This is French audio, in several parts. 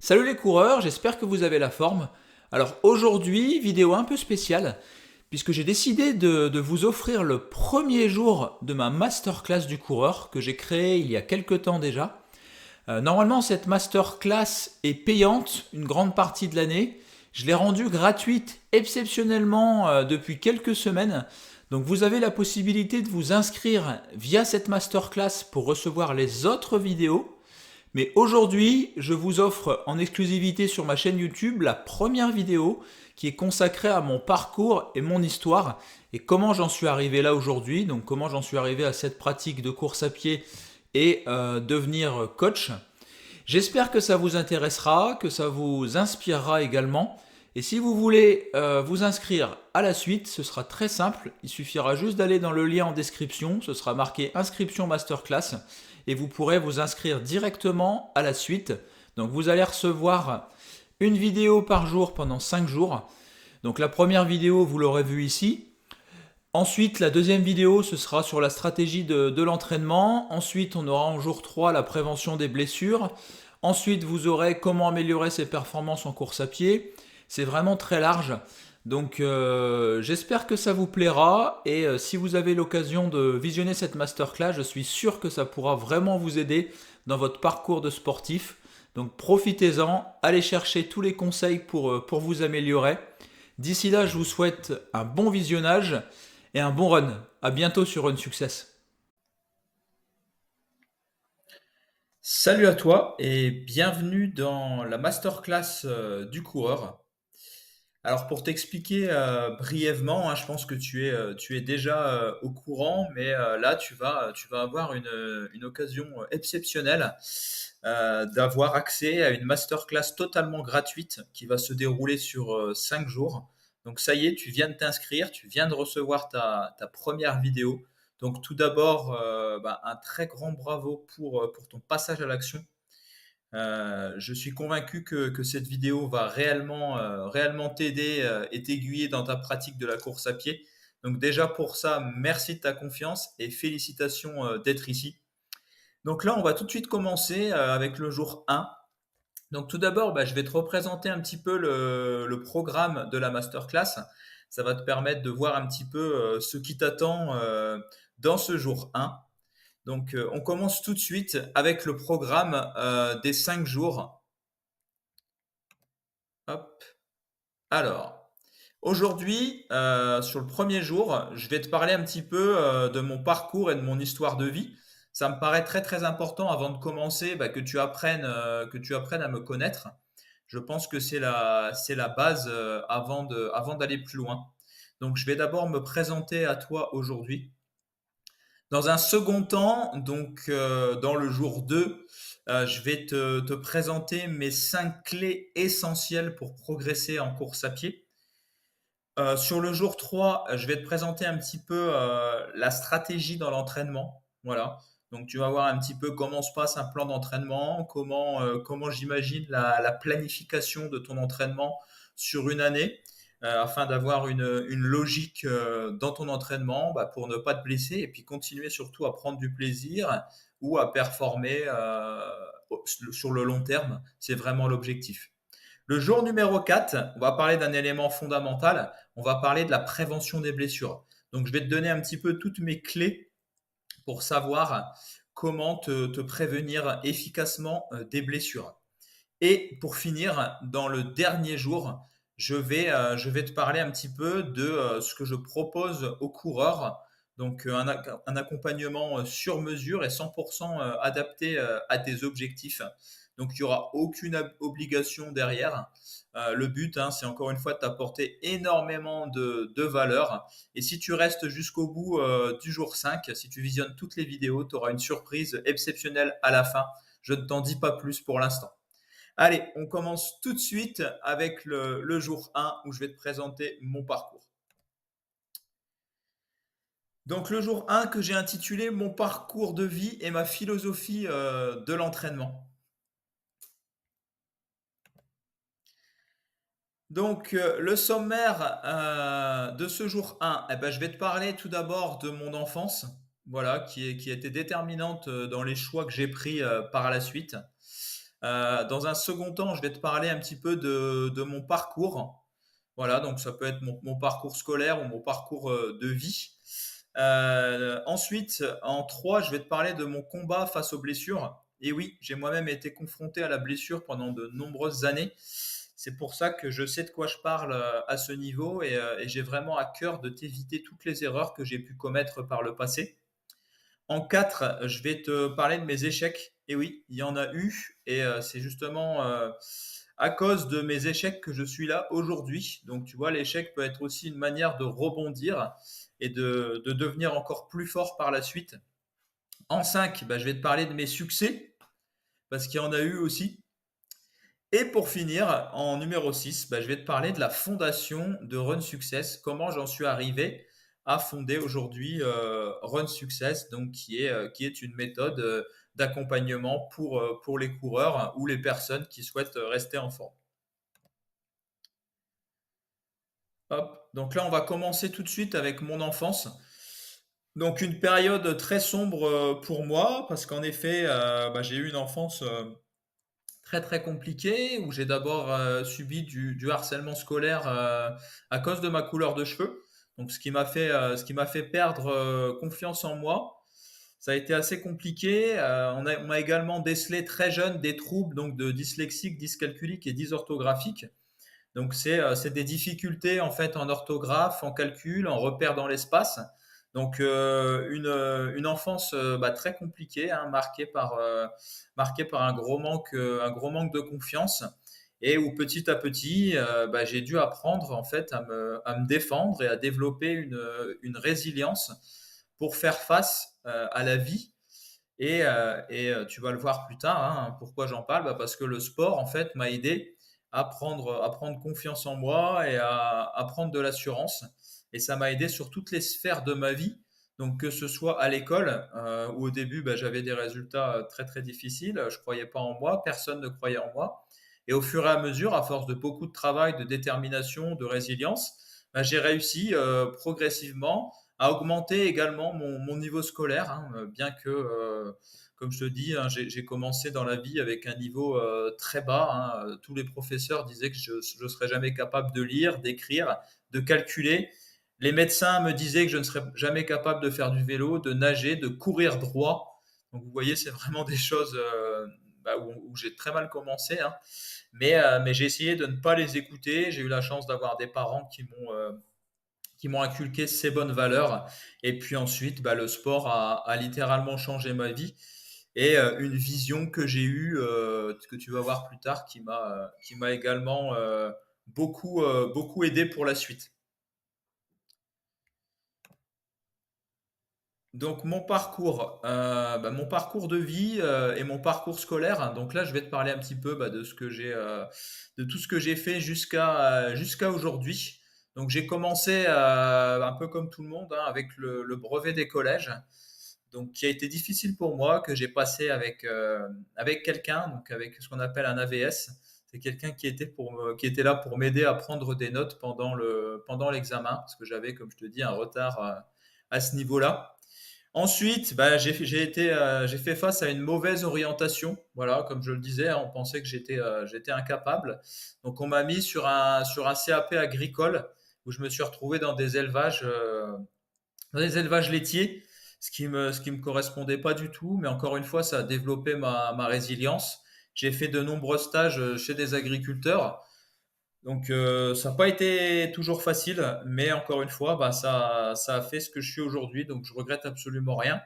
Salut les coureurs, j'espère que vous avez la forme. Alors aujourd'hui, vidéo un peu spéciale, puisque j'ai décidé de vous offrir le premier jour de ma masterclass du coureur que j'ai créé il y a quelques temps déjà. Normalement, cette masterclass est payante une grande partie de l'année. Je l'ai rendue gratuite exceptionnellement depuis quelques semaines. Donc vous avez la possibilité de vous inscrire via cette masterclass pour recevoir les autres vidéos. Mais aujourd'hui, je vous offre en exclusivité sur ma chaîne YouTube la première vidéo qui est consacrée à mon parcours et mon histoire et comment j'en suis arrivé là aujourd'hui, donc comment j'en suis arrivé à cette pratique de course à pied et devenir coach. J'espère que ça vous intéressera, que ça vous inspirera également. Et si vous voulez vous inscrire à la suite, ce sera très simple. Il suffira juste d'aller dans le lien en description. Ce sera marqué inscription masterclass et vous pourrez vous inscrire directement à la suite. Donc vous allez recevoir une vidéo par jour pendant 5 jours. Donc la première vidéo, vous l'aurez vue ici. Ensuite, la deuxième vidéo, ce sera sur la stratégie de l'entraînement. Ensuite, on aura en jour 3 la prévention des blessures. Ensuite, vous aurez comment améliorer ses performances en course à pied. C'est vraiment très large. Donc j'espère que ça vous plaira et si vous avez l'occasion de visionner cette masterclass, je suis sûr que ça pourra vraiment vous aider dans votre parcours de sportif. Donc profitez-en, allez chercher tous les conseils pour vous améliorer. D'ici là, je vous souhaite un bon visionnage et un bon run. À bientôt sur Run Success. Salut à toi et bienvenue dans la masterclass du coureur. Alors pour t'expliquer brièvement, hein, je pense que tu es déjà au courant, mais là tu vas avoir une occasion exceptionnelle d'avoir accès à une masterclass totalement gratuite qui va se dérouler sur 5 jours. Donc ça y est, tu viens de t'inscrire, tu viens de recevoir ta première vidéo. Donc tout d'abord, un très grand bravo pour ton passage à l'action. Je suis convaincu que cette vidéo va réellement t'aider et t'aiguiller dans ta pratique de la course à pied. Donc déjà pour ça, merci de ta confiance et félicitations d'être ici. Donc là, on va tout de suite commencer avec le jour 1. Donc tout d'abord, je vais te représenter un petit peu le programme de la masterclass. Ça va te permettre de voir un petit peu ce qui t'attend dans ce jour 1. Donc, on commence tout de suite avec le programme des 5 jours. Hop. Alors, aujourd'hui, sur le premier jour, je vais te parler un petit peu de mon parcours et de mon histoire de vie. Ça me paraît très très important avant de commencer que tu apprennes à me connaître. Je pense que c'est la base avant d'aller plus loin. Donc, je vais d'abord me présenter à toi aujourd'hui. Dans un second temps, donc dans le jour 2, je vais te présenter mes 5 clés essentielles pour progresser en course à pied. Sur le jour 3, je vais te présenter un petit peu la stratégie dans l'entraînement. Voilà. Donc tu vas voir un petit peu comment se passe un plan d'entraînement, comment j'imagine la planification de ton entraînement sur une année, afin d'avoir une logique dans ton entraînement pour ne pas te blesser et puis continuer surtout à prendre du plaisir ou à performer sur le long terme. C'est vraiment l'objectif. Le jour numéro 4, on va parler d'un élément fondamental, on va parler de la prévention des blessures. Donc je vais te donner un petit peu toutes mes clés pour savoir comment te prévenir efficacement des blessures. Et pour finir, dans le dernier jour, je vais te parler un petit peu de ce que je propose aux coureurs. Donc un accompagnement sur mesure et 100% adapté à tes objectifs. Donc il n'y aura aucune obligation derrière. Le but, hein, c'est encore une fois de t'apporter énormément de valeur. Et si tu restes jusqu'au bout du jour 5, si tu visionnes toutes les vidéos, tu auras une surprise exceptionnelle à la fin. Je ne t'en dis pas plus pour l'instant. Allez, on commence tout de suite avec le jour 1 où je vais te présenter mon parcours. Donc le jour 1 que j'ai intitulé Mon parcours de vie et ma philosophie de l'entraînement. Donc le sommaire de ce jour 1, je vais te parler tout d'abord de mon enfance, voilà, qui a été déterminante dans les choix que j'ai pris par la suite. Dans un second temps, je vais te parler un petit peu de mon parcours. Voilà, donc ça peut être mon parcours scolaire ou mon parcours de vie. Ensuite, en 3, je vais te parler de mon combat face aux blessures. Et oui, j'ai moi-même été confronté à la blessure pendant de nombreuses années. C'est pour ça que je sais de quoi je parle à ce niveau et j'ai vraiment à cœur de t'éviter toutes les erreurs que j'ai pu commettre par le passé. En 4, je vais te parler de mes échecs. Et oui, il y en a eu. Et c'est justement à cause de mes échecs que je suis là aujourd'hui. Donc tu vois, l'échec peut être aussi une manière de rebondir et de devenir encore plus fort par la suite. En 5, bah, je vais te parler de mes succès, parce qu'il y en a eu aussi. Et pour finir, en numéro 6, bah, je vais te parler de la fondation de Run Success, comment j'en suis arrivé à fonder aujourd'hui Run Success, donc qui est une méthode d'accompagnement pour les coureurs ou les personnes qui souhaitent rester en forme. Hop. Donc là, on va commencer tout de suite avec mon enfance. Donc une période très sombre pour moi, parce qu'en effet, bah, j'ai eu une enfance très très compliquée, où j'ai d'abord subi du harcèlement scolaire à cause de ma couleur de cheveux. Donc ce qui m'a fait perdre confiance en moi. Ça a été assez compliqué. On m'a également décelé très jeune des troubles donc de dyslexique, dyscalculique et dysorthographique. Donc c'est des difficultés en fait en orthographe, en calcul, en repère dans l'espace. Donc une enfance bah, très compliquée, hein, marquée par un gros manque de confiance, et où petit à petit bah, j'ai dû apprendre en fait à me défendre et à développer une résilience pour faire face à la vie. Tu vas le voir plus tard, hein, pourquoi j'en parle, bah, parce que le sport en fait m'a aidé à prendre confiance en moi et à prendre de l'assurance. Et ça m'a aidé sur toutes les sphères de ma vie. Donc que ce soit à l'école, où au début bah, j'avais des résultats très très difficiles, je croyais pas en moi, personne ne croyait en moi. Et au fur et à mesure, à force de beaucoup de travail, de détermination, de résilience, bah, j'ai réussi progressivement à augmenter également mon niveau scolaire, hein, bien que, comme je te dis, hein, j'ai commencé dans la vie avec un niveau très bas, hein. Tous les professeurs disaient que je ne serais jamais capable de lire, d'écrire, de calculer. Les médecins me disaient que je ne serais jamais capable de faire du vélo, de nager, de courir droit. Donc vous voyez, c'est vraiment des choses bah, où j'ai très mal commencé, hein. Mais j'ai essayé de ne pas les écouter. J'ai eu la chance d'avoir des parents qui m'ont inculqué ces bonnes valeurs. Et puis ensuite, bah, le sport a littéralement changé ma vie. Et une vision que j'ai eue, que tu vas voir plus tard, qui m'a également beaucoup aidé pour la suite. Donc mon parcours de vie et mon parcours scolaire. Donc là, je vais te parler un petit peu bah, de tout ce que j'ai fait jusqu'à aujourd'hui. Donc j'ai commencé un peu comme tout le monde, hein, avec le brevet des collèges, donc qui a été difficile pour moi, que j'ai passé avec quelqu'un, donc avec ce qu'on appelle un AVS. C'est quelqu'un qui était là pour m'aider à prendre des notes pendant l'examen, parce que j'avais, comme je te dis, un retard à ce niveau-là. Ensuite, bah, j'ai fait face à une mauvaise orientation. Voilà, comme je le disais, hein, on pensait que j'étais incapable. Donc, on m'a mis sur un CAP agricole, où je me suis retrouvé dans des élevages laitiers, ce qui me correspondait pas du tout. Mais encore une fois, ça a développé ma résilience. J'ai fait de nombreux stages chez des agriculteurs. Donc, ça n'a pas été toujours facile, mais encore une fois, bah, ça a fait ce que je suis aujourd'hui, donc je regrette absolument rien.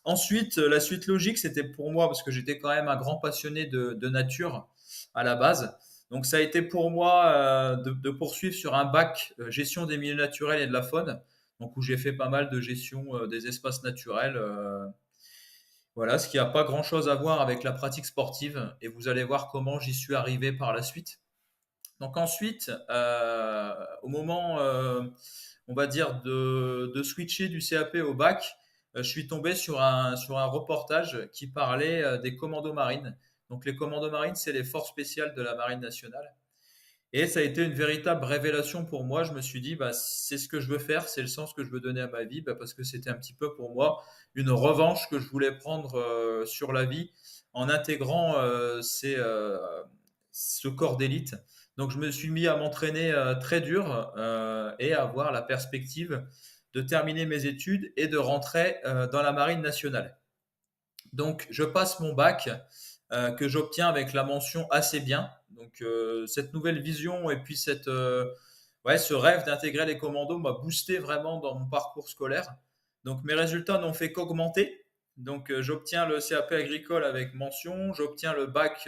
Ensuite, la suite logique, c'était pour moi, parce que j'étais quand même un grand passionné de nature à la base. Donc, ça a été pour moi de poursuivre sur un bac gestion des milieux naturels et de la faune, donc où j'ai fait pas mal de gestion des espaces naturels. Voilà, ce qui n'a pas grand-chose à voir avec la pratique sportive, et vous allez voir comment j'y suis arrivé par la suite. Donc ensuite, au moment, on va dire, de switcher du CAP au bac, je suis tombé sur un reportage qui parlait des commandos marines. Donc les commandos marines, c'est les forces spéciales de la Marine nationale. Et ça a été une véritable révélation pour moi. Je me suis dit, bah, c'est ce que je veux faire, c'est le sens que je veux donner à ma vie, bah, parce que c'était un petit peu pour moi une revanche que je voulais prendre sur la vie, en intégrant ce corps d'élite. Donc je me suis mis à m'entraîner très dur et à avoir la perspective de terminer mes études et de rentrer dans la marine nationale. Donc je passe mon bac que j'obtiens avec la mention assez bien. Donc cette nouvelle vision et puis ouais, ce rêve d'intégrer les commandos m'a boosté vraiment dans mon parcours scolaire. Donc mes résultats n'ont fait qu'augmenter. Donc j'obtiens le CAP agricole avec mention, j'obtiens le bac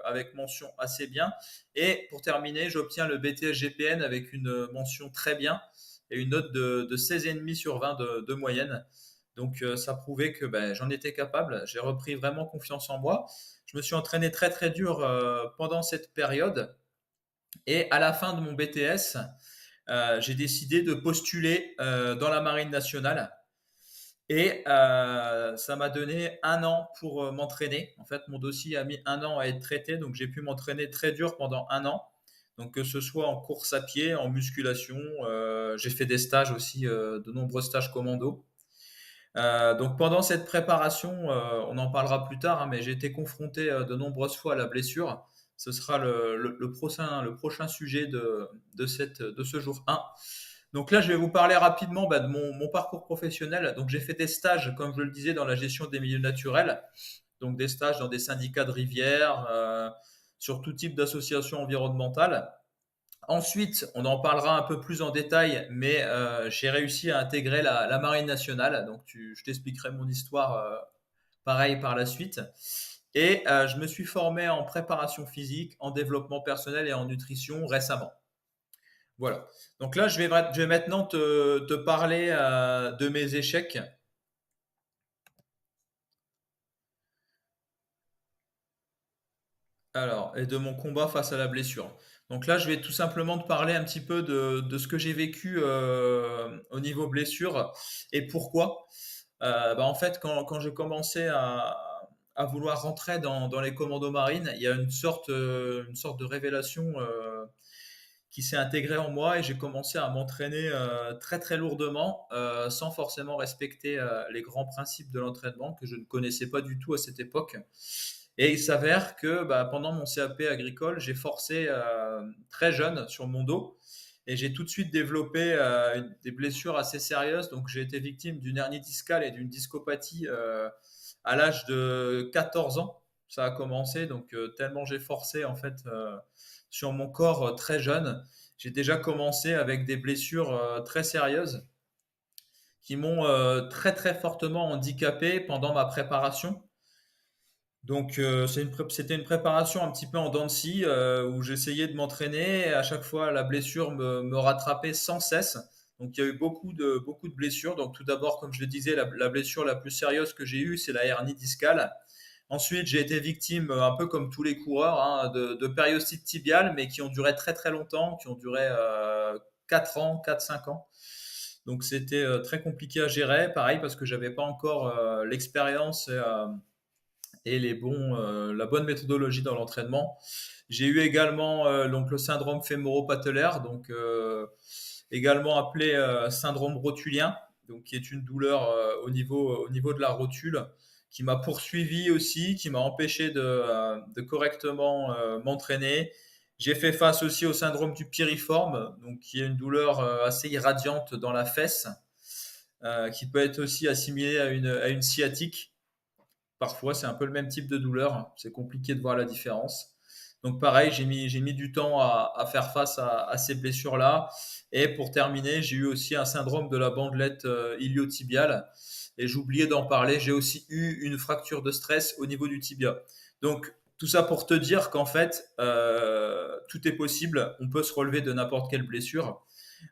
avec mention assez bien. Et pour terminer, j'obtiens le BTS GPN avec une mention très bien et une note de 16,5 sur 20 de moyenne. Donc ça prouvait que ben, j'en étais capable. J'ai repris vraiment confiance en moi. Je me suis entraîné très très dur pendant cette période. Et à la fin de mon BTS, j'ai décidé de postuler dans la Marine nationale. Et ça m'a donné un an pour m'entraîner. En fait, mon dossier a mis un an à être traité, donc j'ai pu m'entraîner très dur pendant un an. Donc que ce soit en course à pied, en musculation, j'ai fait des stages aussi, de nombreux stages commando. Donc pendant cette préparation, on en parlera plus tard, hein, mais j'ai été confronté de nombreuses fois à la blessure. Ce sera le prochain sujet de ce jour 1. Donc là, je vais vous parler rapidement bah, de mon parcours professionnel. Donc j'ai fait des stages, comme je le disais, dans la gestion des milieux naturels. Donc des stages dans des syndicats de rivières, sur tout type d'associations environnementales. Ensuite, on en parlera un peu plus en détail, mais j'ai réussi à intégrer la Marine nationale. Donc, je t'expliquerai mon histoire pareil par la suite. Et je me suis formé en préparation physique, en développement personnel et en nutrition récemment. Voilà. Donc là, je vais maintenant te parler de mes échecs. Alors, et de mon combat face à la blessure. Donc là, je vais tout simplement te parler un petit peu de ce que j'ai vécu au niveau blessure et pourquoi. Bah, en fait, quand j'ai commencé à vouloir rentrer dans les commandos marines, il y a une sorte de révélation qui s'est intégrée en moi et j'ai commencé à m'entraîner très très lourdement sans forcément respecter les grands principes de l'entraînement que je ne connaissais pas du tout à cette époque. Et il s'avère que bah, pendant mon CAP agricole, j'ai forcé très jeune sur mon dos et j'ai tout de suite développé des blessures assez sérieuses. Donc j'ai été victime d'une hernie discale et d'une discopathie à l'âge de 14 ans. Ça a commencé, donc tellement j'ai forcé en fait sur mon corps très jeune. J'ai déjà commencé avec des blessures très sérieuses qui m'ont très très fortement handicapé pendant ma préparation. Donc c'était une préparation un petit peu en dents de scie où j'essayais de m'entraîner et à chaque fois la blessure me rattrapait sans cesse. Donc il y a eu beaucoup de blessures. Donc tout d'abord, comme je le disais, la blessure la plus sérieuse que j'ai eue, c'est la hernie discale. Ensuite, j'ai été victime, un peu comme tous les coureurs, hein, de périostites tibiales, mais qui ont duré très très longtemps, qui ont duré 4 ans, 4-5 ans. Donc c'était très compliqué à gérer, pareil, parce que j'avais pas encore l'expérience et la bonne méthodologie dans l'entraînement. J'ai eu également donc le syndrome fémoro-patellaire, donc également appelé syndrome rotulien, donc qui est une douleur au niveau de la rotule, qui m'a poursuivi aussi, qui m'a empêché de correctement m'entraîner. J'ai fait face aussi au syndrome du piriforme, donc qui est une douleur assez irradiante dans la fesse, qui peut être aussi assimilée à une sciatique. Parfois, c'est un peu le même type de douleur. C'est compliqué de voir la différence. Donc pareil, j'ai mis du temps à faire face à ces blessures-là. Et pour terminer, j'ai eu aussi un syndrome de la bandelette iliotibiale. Et j'oubliais d'en parler, j'ai aussi eu une fracture de stress au niveau du tibia. Donc tout ça pour te dire qu'en fait, tout est possible. On peut se relever de n'importe quelle blessure.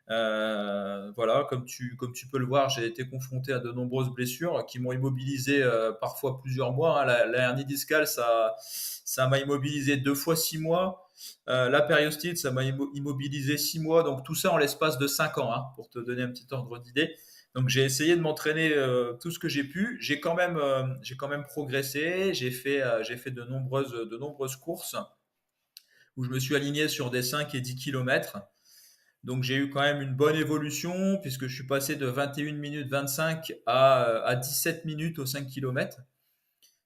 Voilà, comme tu peux le voir, j'ai été confronté à de nombreuses blessures qui m'ont immobilisé parfois plusieurs mois, hein. La hernie discale, ça m'a immobilisé 2 fois 6 mois. La périostite, ça m'a immobilisé 6 mois. Donc tout ça en l'espace de 5 ans, hein, pour te donner un petit ordre d'idée. Donc j'ai essayé de m'entraîner tout ce que j'ai pu. J'ai quand même progressé. J'ai fait de nombreuses courses où je me suis aligné sur des 5 et 10 kilomètres. Donc j'ai eu quand même une bonne évolution puisque je suis passé de 21 minutes 25 à 17 minutes aux 5 km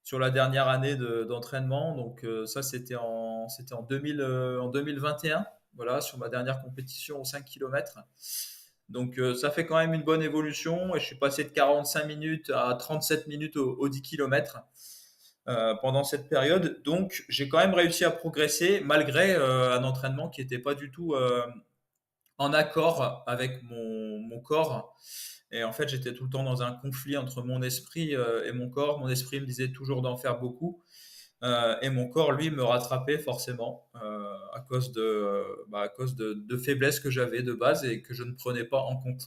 sur la dernière année d'entraînement. Donc ça, c'était en 2021, voilà, sur ma dernière compétition aux 5 km. Donc ça fait quand même une bonne évolution et je suis passé de 45 minutes à 37 minutes au 10 km pendant cette période. Donc j'ai quand même réussi à progresser malgré un entraînement qui n'était pas du tout en accord avec mon corps. Et en fait, j'étais tout le temps dans un conflit entre mon esprit et mon corps. Mon esprit me disait toujours d'en faire beaucoup. Et mon corps, lui, me rattrapait forcément à cause de faiblesses que j'avais de base et que je ne prenais pas en compte.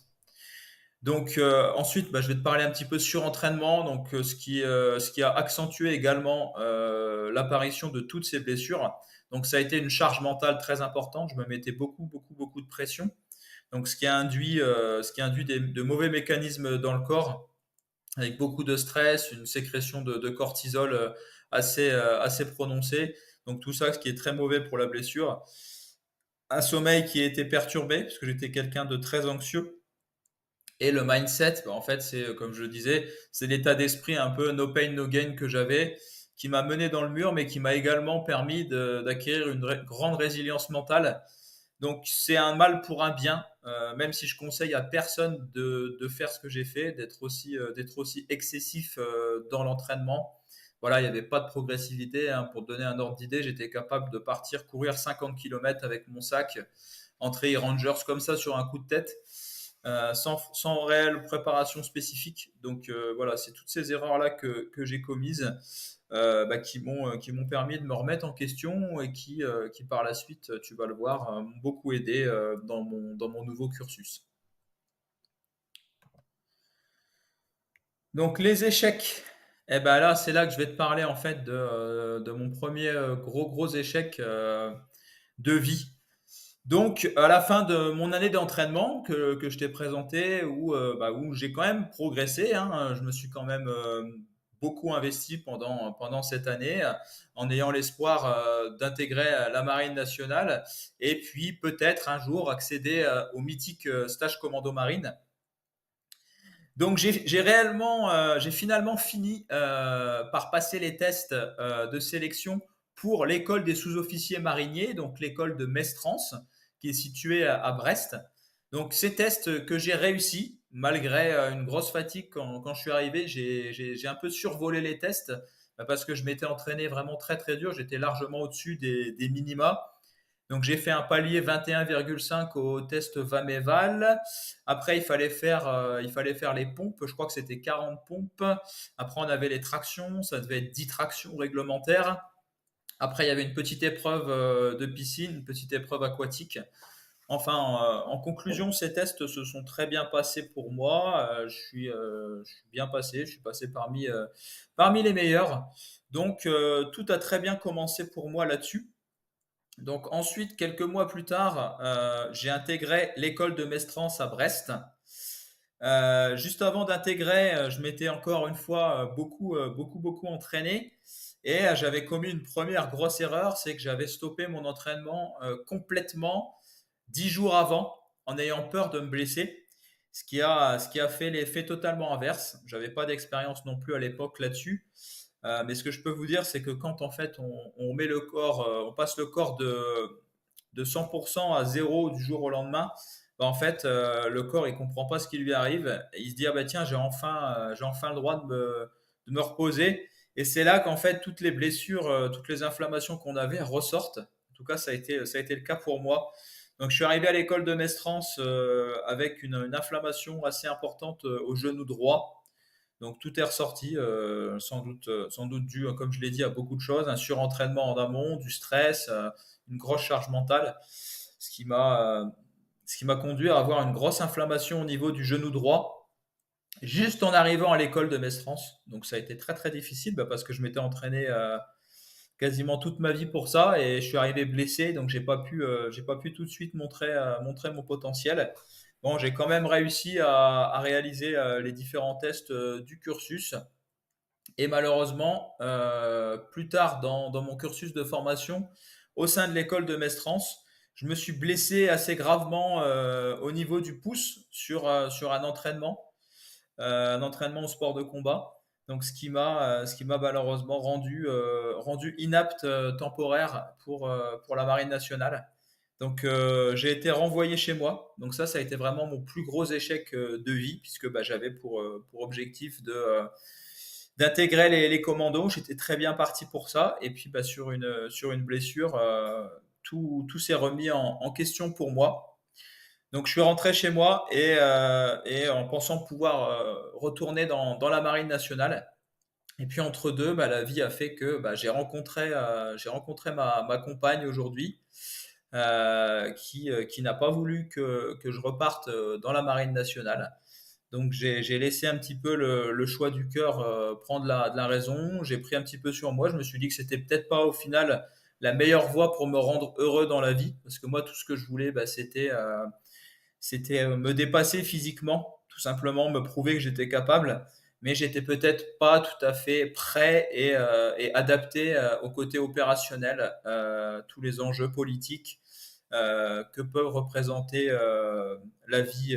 Donc ensuite, je vais te parler un petit peu surentraînement, donc ce qui a accentué également l'apparition de toutes ces blessures. Donc ça a été une charge mentale très importante. Je me mettais beaucoup de pression. Donc ce qui induit de mauvais mécanismes dans le corps, avec beaucoup de stress, une sécrétion de cortisol assez prononcée. Donc tout ça, ce qui est très mauvais pour la blessure. Un sommeil qui a été perturbé, parce que j'étais quelqu'un de très anxieux. Et le mindset, en fait, c'est comme je le disais, c'est l'état d'esprit un peu no pain, no gain que j'avais, qui m'a mené dans le mur, mais qui m'a également permis d'acquérir une grande résilience mentale. Donc c'est un mal pour un bien, même si je conseille à personne de faire ce que j'ai fait, d'être aussi excessif dans l'entraînement. Voilà, il n'y avait pas de progressivité, hein. Pour te donner un ordre d'idée, j'étais capable de partir courir 50 km avec mon sac en trail rangers comme ça sur un coup de tête, sans réelle préparation spécifique. Donc voilà, c'est toutes ces erreurs-là que j'ai commises qui m'ont permis de me remettre en question et qui par la suite, tu vas le voir, m'ont beaucoup aidé dans mon nouveau cursus. Donc les échecs, eh ben là, c'est là que je vais te parler en fait de mon premier gros échec de vie. Donc, à la fin de mon année d'entraînement que je t'ai présenté, où j'ai quand même progressé, hein, je me suis quand même beaucoup investi pendant cette année, en ayant l'espoir d'intégrer la Marine nationale et puis peut-être un jour accéder au mythique stage commando marine. Donc j'ai finalement fini par passer les tests de sélection pour l'école des sous-officiers mariniers, donc l'école de Mestrance, qui est située à Brest. Donc ces tests que j'ai réussi, malgré une grosse fatigue quand je suis arrivé, j'ai un peu survolé les tests parce que je m'étais entraîné vraiment très dur, j'étais largement au-dessus des minima. Donc j'ai fait un palier 21,5 au test Vameval. Après, il fallait faire les pompes. Je crois que c'était 40 pompes. Après, on avait les tractions. Ça devait être 10 tractions réglementaires. Après, il y avait une petite épreuve de piscine, une petite épreuve aquatique. Enfin, en conclusion, ces tests se sont très bien passés pour moi. Je suis bien passé. Je suis passé parmi les meilleurs. Donc, tout a très bien commencé pour moi là-dessus. Donc ensuite, quelques mois plus tard, j'ai intégré l'école de Mestrance à Brest. Juste avant d'intégrer, je m'étais encore une fois beaucoup entraîné et j'avais commis une première grosse erreur, c'est que j'avais stoppé mon entraînement complètement 10 jours avant en ayant peur de me blesser, ce qui a fait l'effet totalement inverse. J'avais pas d'expérience non plus à l'époque là-dessus. Mais ce que je peux vous dire, c'est que quand en fait on met le corps, on passe le corps de 100% à zéro du jour au lendemain, en fait le corps il comprend pas ce qui lui arrive. Et il se dit ah bah tiens j'ai enfin le droit de me reposer. Et c'est là qu'en fait toutes les blessures, toutes les inflammations qu'on avait ressortent. En tout cas ça a été le cas pour moi. Donc je suis arrivé à l'école de Mestrance avec une inflammation assez importante au genou droit. Donc tout est ressorti, sans doute dû, comme je l'ai dit, à beaucoup de choses, un surentraînement en amont, du stress, une grosse charge mentale, ce qui m'a, euh, ce qui m'a conduit à avoir une grosse inflammation au niveau du genou droit, juste en arrivant à l'école de Mestrance. Donc ça a été très difficile parce que je m'étais entraîné quasiment toute ma vie pour ça et je suis arrivé blessé, donc j'ai pas pu tout de suite montrer mon potentiel. Bon, j'ai quand même réussi à réaliser les différents tests du cursus. Et malheureusement, plus tard dans mon cursus de formation, au sein de l'école de Mestrance, je me suis blessé assez gravement au niveau du pouce sur un entraînement au sport de combat. Donc ce qui m'a malheureusement rendu inapte temporaire pour la marine nationale. Donc j'ai été renvoyé chez moi. Donc ça a été vraiment mon plus gros échec de vie, puisque bah, j'avais pour objectif d'intégrer les commandos. J'étais très bien parti pour ça. Et puis bah, sur une blessure, tout s'est remis en question pour moi. Donc je suis rentré chez moi et en pensant pouvoir retourner dans la marine nationale. Et puis entre deux, bah, la vie a fait que bah, j'ai rencontré ma compagne aujourd'hui, qui n'a pas voulu que je reparte dans la marine nationale. Donc j'ai laissé un petit peu le choix du cœur prendre de la raison. J'ai pris un petit peu sur moi. Je me suis dit que c'était peut-être pas au final la meilleure voie pour me rendre heureux dans la vie, parce que moi tout ce que je voulais, bah, c'était me dépasser physiquement, tout simplement me prouver que j'étais capable, mais j'étais peut-être pas tout à fait prêt et adapté au côté opérationnel, tous les enjeux politiques que peut représenter la vie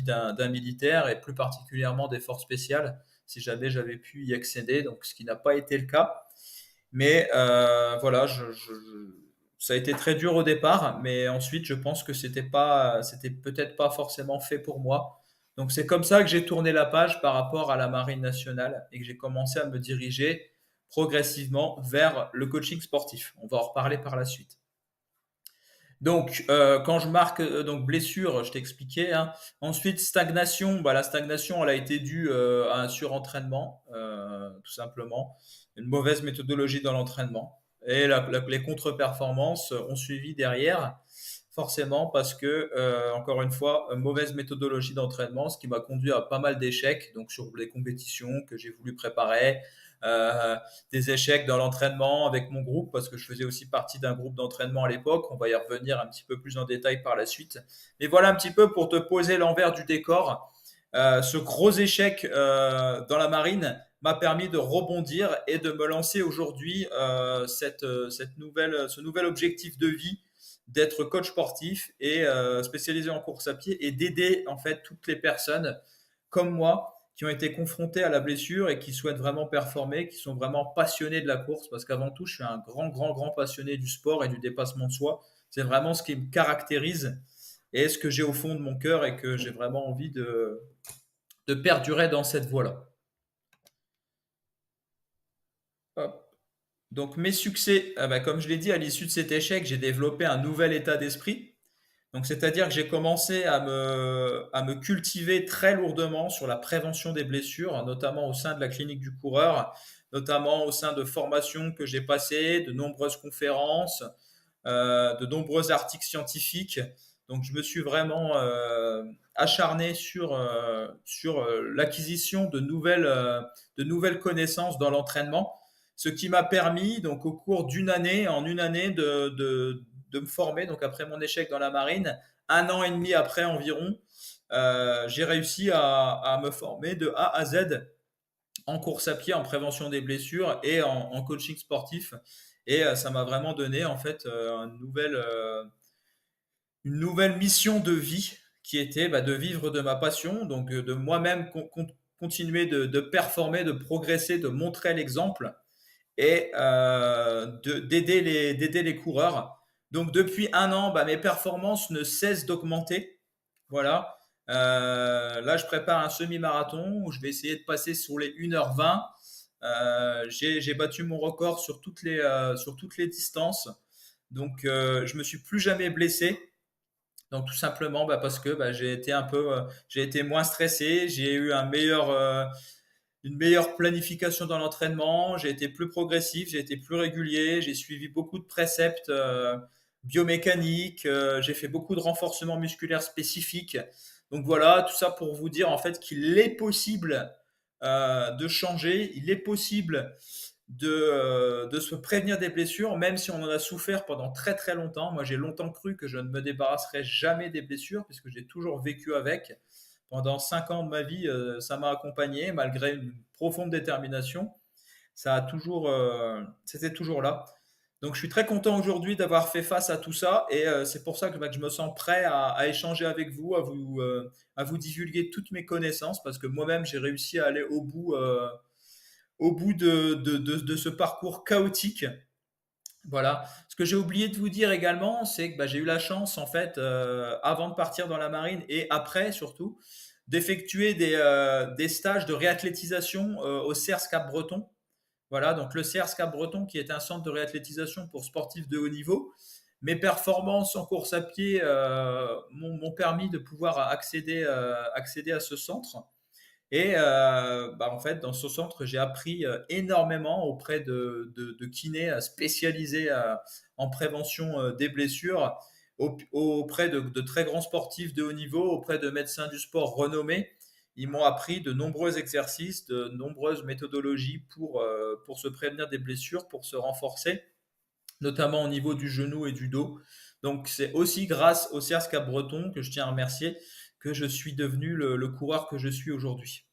d'un militaire et plus particulièrement des forces spéciales, si jamais j'avais pu y accéder, donc ce qui n'a pas été le cas. Mais voilà, ça a été très dur au départ, mais ensuite je pense que c'était peut-être pas forcément fait pour moi. Donc c'est comme ça que j'ai tourné la page par rapport à la Marine nationale et que j'ai commencé à me diriger progressivement vers le coaching sportif. On va en reparler par la suite. Donc, quand je marque donc blessure, je t'ai expliqué, hein. Ensuite, stagnation. Bah, la stagnation, elle a été due à un surentraînement, tout simplement, une mauvaise méthodologie dans l'entraînement. Et les contre-performances ont suivi derrière, forcément, parce que, encore une fois, une mauvaise méthodologie d'entraînement, ce qui m'a conduit à pas mal d'échecs, donc sur les compétitions que j'ai voulu préparer, euh, des échecs dans l'entraînement avec mon groupe, parce que je faisais aussi partie d'un groupe d'entraînement à l'époque. On va y revenir un petit peu plus en détail par la suite. Mais voilà un petit peu pour te poser l'envers du décor. Ce gros échec dans la marine m'a permis de rebondir et de me lancer aujourd'hui ce nouvel objectif de vie d'être coach sportif et spécialisé en course à pied et d'aider en fait toutes les personnes comme moi qui ont été confrontés à la blessure et qui souhaitent vraiment performer, qui sont vraiment passionnés de la course, parce qu'avant tout, je suis un grand passionné du sport et du dépassement de soi. C'est vraiment ce qui me caractérise et ce que j'ai au fond de mon cœur et que j'ai vraiment envie de perdurer dans cette voie-là. Hop. Donc mes succès, ah bah, comme je l'ai dit, à l'issue de cet échec, j'ai développé un nouvel état d'esprit. Donc, c'est-à-dire que j'ai commencé à me cultiver très lourdement sur la prévention des blessures, notamment au sein de la clinique du coureur, notamment au sein de formations que j'ai passées, de nombreuses conférences, de nombreux articles scientifiques. Donc, je me suis vraiment acharné sur l'acquisition de nouvelles connaissances dans l'entraînement, ce qui m'a permis, donc, au cours en une année, de me former. Donc, après mon échec dans la marine, un an et demi après environ, j'ai réussi à me former de A à Z en course à pied, en prévention des blessures et en coaching sportif. Et ça m'a vraiment donné en fait une nouvelle mission de vie qui était bah, de vivre de ma passion, donc de moi-même continuer de performer, de progresser, de montrer l'exemple et d'aider les coureurs. Donc depuis un an, bah, mes performances ne cessent d'augmenter. Voilà. Là, je prépare un semi-marathon où je vais essayer de passer sur les 1h20. J'ai battu mon record sur toutes les distances. Donc, je me suis plus jamais blessé. Donc, tout simplement bah, parce que bah, j'ai été moins stressé, j'ai eu une meilleure planification dans l'entraînement, j'ai été plus progressif, j'ai été plus régulier, j'ai suivi beaucoup de préceptes biomécaniques, j'ai fait beaucoup de renforcement musculaire spécifique. Donc voilà, tout ça pour vous dire en fait qu'il est possible de changer, il est possible de se prévenir des blessures, même si on en a souffert pendant très longtemps. Moi, j'ai longtemps cru que je ne me débarrasserais jamais des blessures, puisque j'ai toujours vécu avec. Pendant 5 ans de ma vie, ça m'a accompagné, malgré une profonde détermination. C'était toujours là. Donc, je suis très content aujourd'hui d'avoir fait face à tout ça, et c'est pour ça que je me sens prêt à échanger avec vous, à vous divulguer toutes mes connaissances, parce que moi-même, j'ai réussi à aller au bout au bout de ce parcours chaotique. Voilà. Ce que j'ai oublié de vous dire également, c'est que j'ai eu la chance, en fait, avant de partir dans la marine et après surtout, d'effectuer des stages de réathlétisation au CERS Cap-Breton. Voilà, donc le CERS Cap-Breton qui est un centre de réathlétisation pour sportifs de haut niveau. Mes performances en course à pied m'ont permis de pouvoir accéder à ce centre. Et en fait, dans ce centre, j'ai appris énormément auprès de kinés spécialisés en prévention des blessures, auprès de très grands sportifs de haut niveau, auprès de médecins du sport renommés. Ils m'ont appris de nombreux exercices, de nombreuses méthodologies pour se prévenir des blessures, pour se renforcer, notamment au niveau du genou et du dos. Donc c'est aussi grâce au CERS Cap-Breton, que je tiens à remercier, que je suis devenu le coureur que je suis aujourd'hui.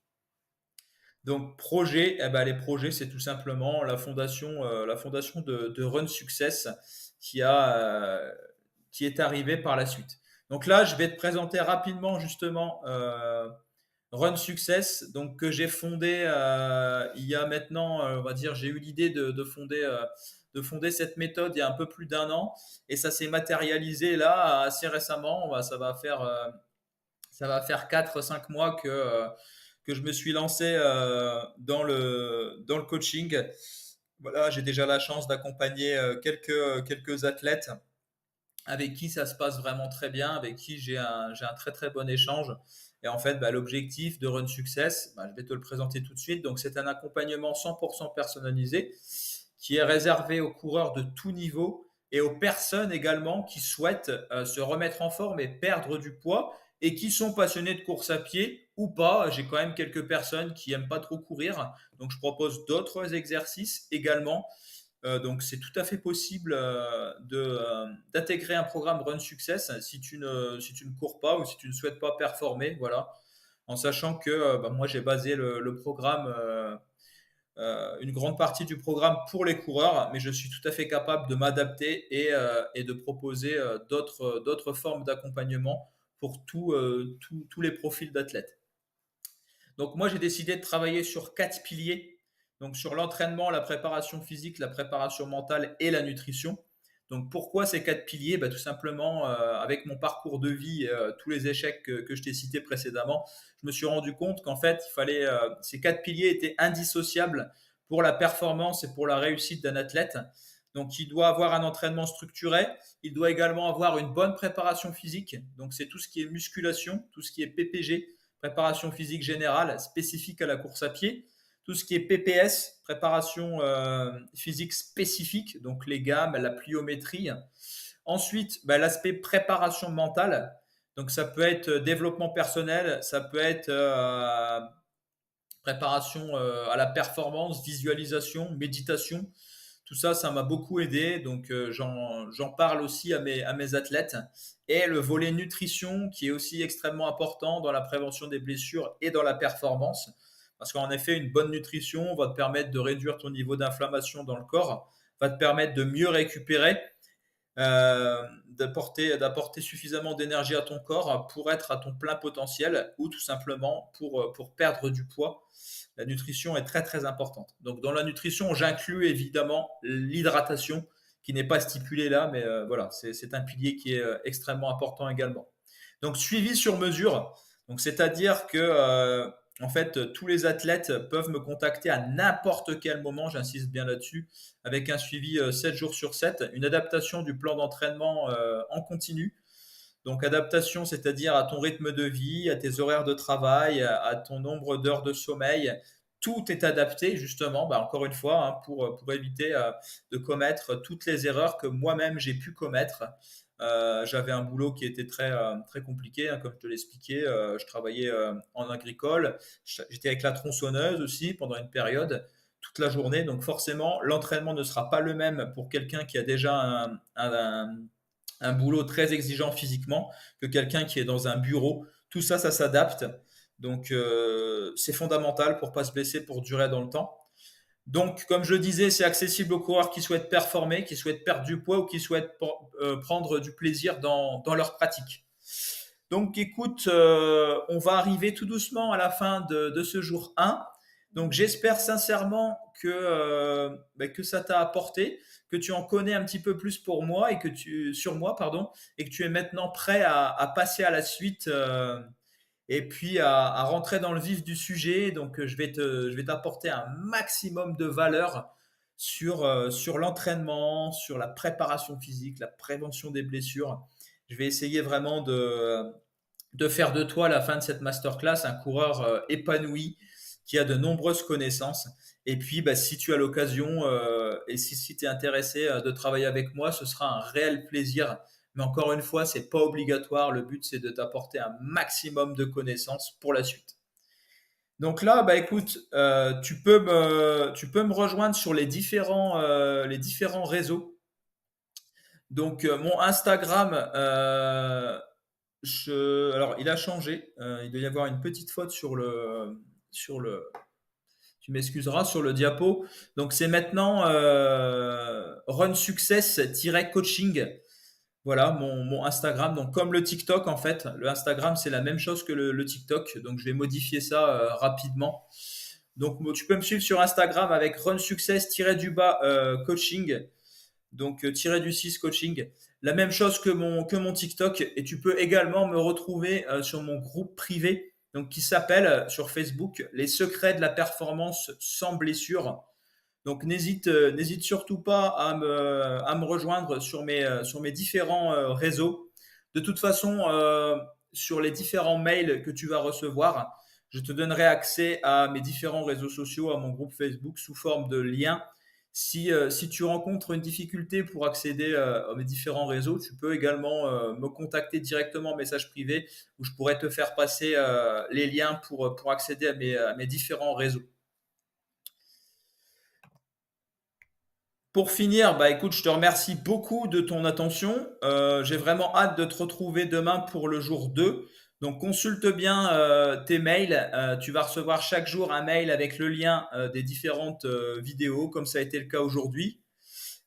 Donc projet, les projets, c'est tout simplement la fondation de Run Success qui a, qui est arrivée par la suite. Donc là, je vais te présenter rapidement justement Run Success, donc que j'ai fondé il y a maintenant, on va dire, j'ai eu l'idée de fonder cette méthode il y a un peu plus d'un an, et ça s'est matérialisé là assez récemment. Ça va faire 4 5 mois que je me suis lancé dans le coaching. Voilà, j'ai déjà la chance d'accompagner quelques athlètes avec qui ça se passe vraiment très bien, avec qui j'ai un très très bon échange. Et en fait, l'objectif de Run Success, je vais te le présenter tout de suite. Donc, c'est un accompagnement 100% personnalisé qui est réservé aux coureurs de tout niveau et aux personnes également qui souhaitent se remettre en forme et perdre du poids et qui sont passionnés de course à pied ou pas. J'ai quand même quelques personnes qui aiment pas trop courir, donc je propose d'autres exercices également. Donc c'est tout à fait possible d'intégrer un programme Run Success si tu ne cours pas ou si tu ne souhaites pas performer, voilà. En sachant que moi j'ai basé le programme, une grande partie du programme pour les coureurs, mais je suis tout à fait capable de m'adapter et de proposer d'autres formes d'accompagnement pour tous les profils d'athlètes. Donc moi j'ai décidé de travailler sur 4 piliers, donc sur l'entraînement, la préparation physique, la préparation mentale et la nutrition. Donc pourquoi ces 4 piliers? Tout simplement, avec mon parcours de vie, tous les échecs que je t'ai cités précédemment, je me suis rendu compte qu'en fait, ces 4 piliers étaient indissociables pour la performance et pour la réussite d'un athlète. Donc il doit avoir un entraînement structuré, il doit également avoir une bonne préparation physique, donc c'est tout ce qui est musculation, tout ce qui est PPG, préparation physique générale spécifique à la course à pied, tout ce qui est PPS, préparation physique spécifique, donc les gammes, la pliométrie. Ensuite, l'aspect préparation mentale, donc ça peut être développement personnel, ça peut être préparation à la performance, visualisation, méditation. Tout ça, ça m'a beaucoup aidé, donc j'en parle aussi à mes athlètes. Et le volet nutrition qui est aussi extrêmement important dans la prévention des blessures et dans la performance. Parce qu'en effet, une bonne nutrition va te permettre de réduire ton niveau d'inflammation dans le corps, va te permettre de mieux récupérer, d'apporter suffisamment d'énergie à ton corps pour être à ton plein potentiel ou tout simplement pour perdre du poids. La nutrition est très très importante. Donc dans la nutrition, j'inclus évidemment l'hydratation qui n'est pas stipulée là, mais voilà, c'est un pilier qui est extrêmement important également. Donc suivi sur mesure, donc c'est-à-dire que en fait tous les athlètes peuvent me contacter à n'importe quel moment, j'insiste bien là-dessus, avec un suivi 7 jours sur 7, une adaptation du plan d'entraînement en continu. Donc adaptation, c'est-à-dire à ton rythme de vie, à tes horaires de travail, à ton nombre d'heures de sommeil. Tout est adapté justement, encore une fois, pour éviter de commettre toutes les erreurs que moi-même j'ai pu commettre. J'avais un boulot qui était très compliqué, comme je te l'expliquais. Je travaillais en agricole. J'étais avec la tronçonneuse aussi pendant une période, toute la journée. Donc forcément, l'entraînement ne sera pas le même pour quelqu'un qui a déjà un boulot très exigeant physiquement que quelqu'un qui est dans un bureau. Tout ça, ça s'adapte. Donc, c'est fondamental pour pas se blesser, pour durer dans le temps. Donc, comme je disais, c'est accessible aux coureurs qui souhaitent performer, qui souhaitent perdre du poids ou qui souhaitent prendre du plaisir dans leur pratique. Donc, écoute, on va arriver tout doucement à la fin de ce jour 1. Donc j'espère sincèrement que ça t'a apporté, que tu en connais un petit peu plus pour moi et sur moi, pardon, et que tu es maintenant prêt à passer à la suite et puis à rentrer dans le vif du sujet. Donc je vais t'apporter un maximum de valeur sur l'entraînement, sur la préparation physique, la prévention des blessures. Je vais essayer vraiment de faire de toi, à la fin de cette masterclass, un coureur épanoui qui a de nombreuses connaissances. Et puis, bah, si tu as l'occasion et si tu es intéressé de travailler avec moi, ce sera un réel plaisir. Mais encore une fois, c'est pas obligatoire. Le but, c'est de t'apporter un maximum de connaissances pour la suite. Donc là, bah écoute, tu peux me rejoindre sur les différents réseaux. Donc mon Instagram, alors, il a changé. Il doit y avoir une petite faute sur le, tu m'excuseras, sur le diapo. Donc, c'est maintenant Run Success-coaching. Voilà, mon Instagram. Donc, comme le TikTok, en fait. Le Instagram, c'est la même chose que le TikTok. Donc, je vais modifier ça rapidement. Donc, tu peux me suivre sur Instagram avec Run Success-du-bas coaching. Donc tiré du 6 coaching. La même chose que mon TikTok. Et tu peux également me retrouver sur mon groupe privé donc, qui s'appelle sur Facebook Les secrets de la performance sans blessure. Donc n'hésite surtout pas à me rejoindre sur mes différents réseaux. De toute façon, sur les différents mails que tu vas recevoir, je te donnerai accès à mes différents réseaux sociaux, à mon groupe Facebook sous forme de liens. Si tu rencontres une difficulté pour accéder à mes différents réseaux, tu peux également me contacter directement en message privé où je pourrais te faire passer les liens pour accéder à mes différents réseaux. Pour finir, bah écoute, je te remercie beaucoup de ton attention. J'ai vraiment hâte de te retrouver demain pour le jour 2. Donc consulte bien tes mails. Tu vas recevoir chaque jour un mail avec le lien des différentes vidéos, comme ça a été le cas aujourd'hui.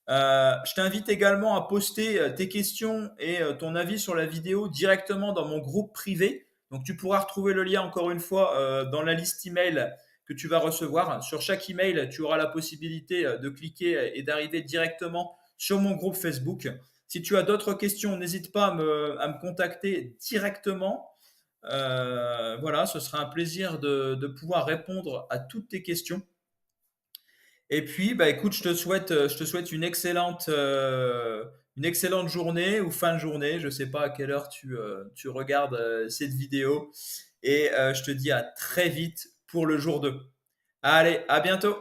Je t'invite également à poster tes questions et ton avis sur la vidéo directement dans mon groupe privé. Donc tu pourras retrouver le lien encore une fois dans la liste email que tu vas recevoir. Sur chaque email, tu auras la possibilité de cliquer et d'arriver directement sur mon groupe Facebook. Si tu as d'autres questions, n'hésite pas à me contacter directement. Voilà, ce sera un plaisir de pouvoir répondre à toutes tes questions. Et puis, bah, écoute, je te souhaite une excellente journée ou fin de journée. Je ne sais pas à quelle heure tu regardes cette vidéo. Et je te dis à très vite pour le jour 2. Allez, à bientôt!